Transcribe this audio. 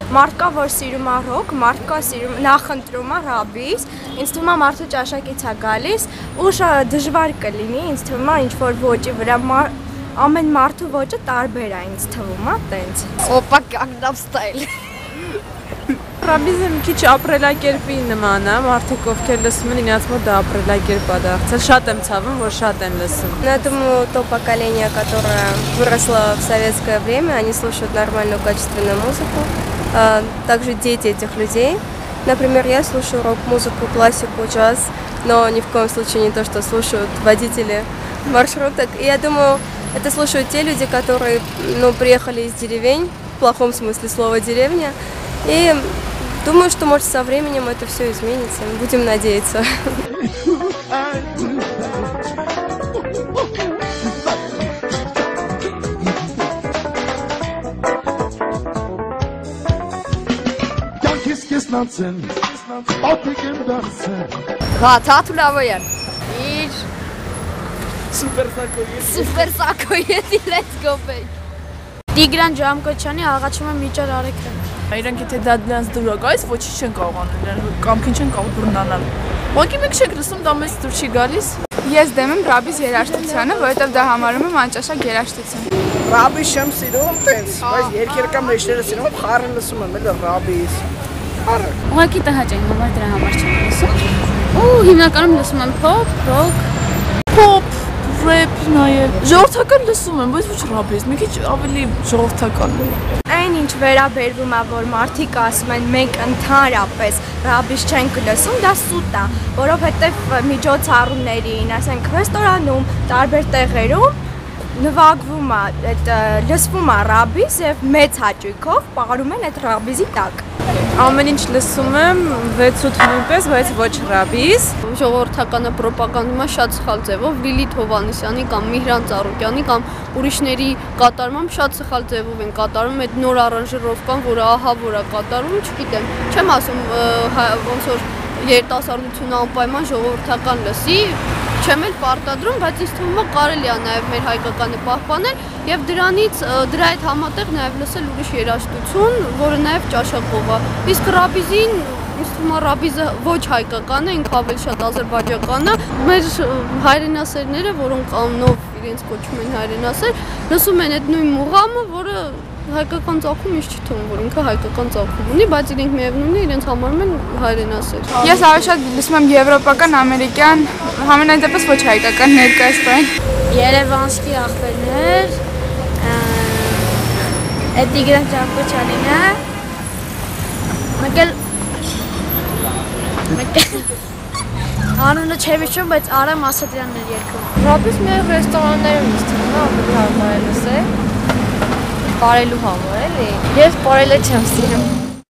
մարդ կա, որ սիրում է ռոք, մարդ կա սիրում նախընտրում է ռաբիս, ինձ թվում է մարդու ճաշակից է գալիս, ու դժվար կլինի, ինձ թվում է ինչ-որ ոճի վրա ամեն մարդու ոճը տարբեր է ինձ թվում է, տենց։ Օպա Gangnam Style։ Ռաբիզը մի քիչ ապրելակերպի նման է, մարդիկ ովքեր լսում են, իրենց մոտ դա ապրելակերպ է դարձել, շատ եմ ցավում, որ շատ են лысым. Я думаю, то поколение, которое выросло в советское время, они слушают нормальную, качественную музыку. Также дети этих людей. Например, я слушаю рок-музыку, классику, джаз, но ни в коем случае не то, что слушают водители маршруток. И я думаю, это слушают те люди, которые, приехали из деревень, в плохом смысле слова деревня. И думаю, что, может, со временем это все изменится. Будем надеяться. Super Sakoyeti, let's go baby. Տիգրան Ջամկոչյանի աղաչումը միջար արեքրան։ Իրանք եթե դա դրանց դուր է գալիս, ոչինչ չեն կարող անել, կամքին չեն կարող բռնանալ։ Ոնքի մեկ չեք լսում, դա մեծ դուր չի գալիս։ Ես դեմ եմ ռաբիս երաժշտությանը, որովհետև դա համարում եմ անճաշակ երաժշտություն։ Ռաբիս չեմ սիրում, տենց, բայց երկերկա մեջները սիրում, խառը լսում եմ, էլ ռաբիս։ Խառը։ Ուղղակի տհաճ են, համար դրա համար չեմ լսում։ Ու հիմնականում լսում եմ pop, rock, Pop, rap նայել։ Ժողովրդական լսում եմ, բայց ոչ ռաբիս, մի քիչ ավելի ժողովրդական։ Այն ինչ վերաբերվում է, որ մարդիկ ասում են մենք ընդհանրապես ռաբիս չենք լսում, դա սուտ է, որովհետև միջոցառումներին, ասենք ռեստորանում, տարբեր տեղերում նվագվում է, լսվում է ռաբիս եւ մեծ հաճույքով պարում են այդ ռաբիսի տակ։ Ամեն ինչ լսում եմ 6-8 նույնպես, բայց ոչ ռաբիս։ Ժողովրդականը պրոպագանդում է շատ սխալ ձևով, Լիլիթ Հովհաննիսյանի կամ Միհրան Ծառուկյանի կամ ուրիշների կատարմամբ շատ սխալ ձևով են կատարում այդ նոր արանժիրովկան, որը ահա որ է կատարում, չգիտեմ, չեմ ասում ոնց որ երիտասարդությունը անպայման ժողովրդական լսի, չեմ էլ պարտադրում, բայց ինձ թվում է կարելի է նաև մեր հայկականը պահպանել եւ դրանից դրա հետ համատեղ նաև լսել ուրիշ երաժշտություն, որը նաև ճաշակով է։ Իսկ ռաբիզին ինձ թվում է ռաբիզը ոչ հայկական է, ինքը ավելի շատ ազերբայջական է։ Մեր հայրենասերները, որոնք անունով իրենց կոչում են հայրենասեր, լսում են այդ նույն մուղամը, որը հայկական ծագում ինչ չի թվում, որ ինքը հայկական ծագում ունի, բայց իրենք միևնույնն է, իրենց համարում են հայրենասեր։ Ես ավելի շատ լսում եմ եվրոպական, ամերիկյան, համենայն դեպս ոչ հայկական ներկայացրին։ Երևանցի ախպերներ, այդ Տիգրան Ջամկոչյանին է, մեկ անունը չեմ հիշում, բայց Արամ Ասատրյանն էր երգում։ Ռաբիս մեր ռեստորաններում ինձ թվում է ավելի հարմար է լսել։ Բարելու համար էլի։ Ես բարելը չեմ սիրում։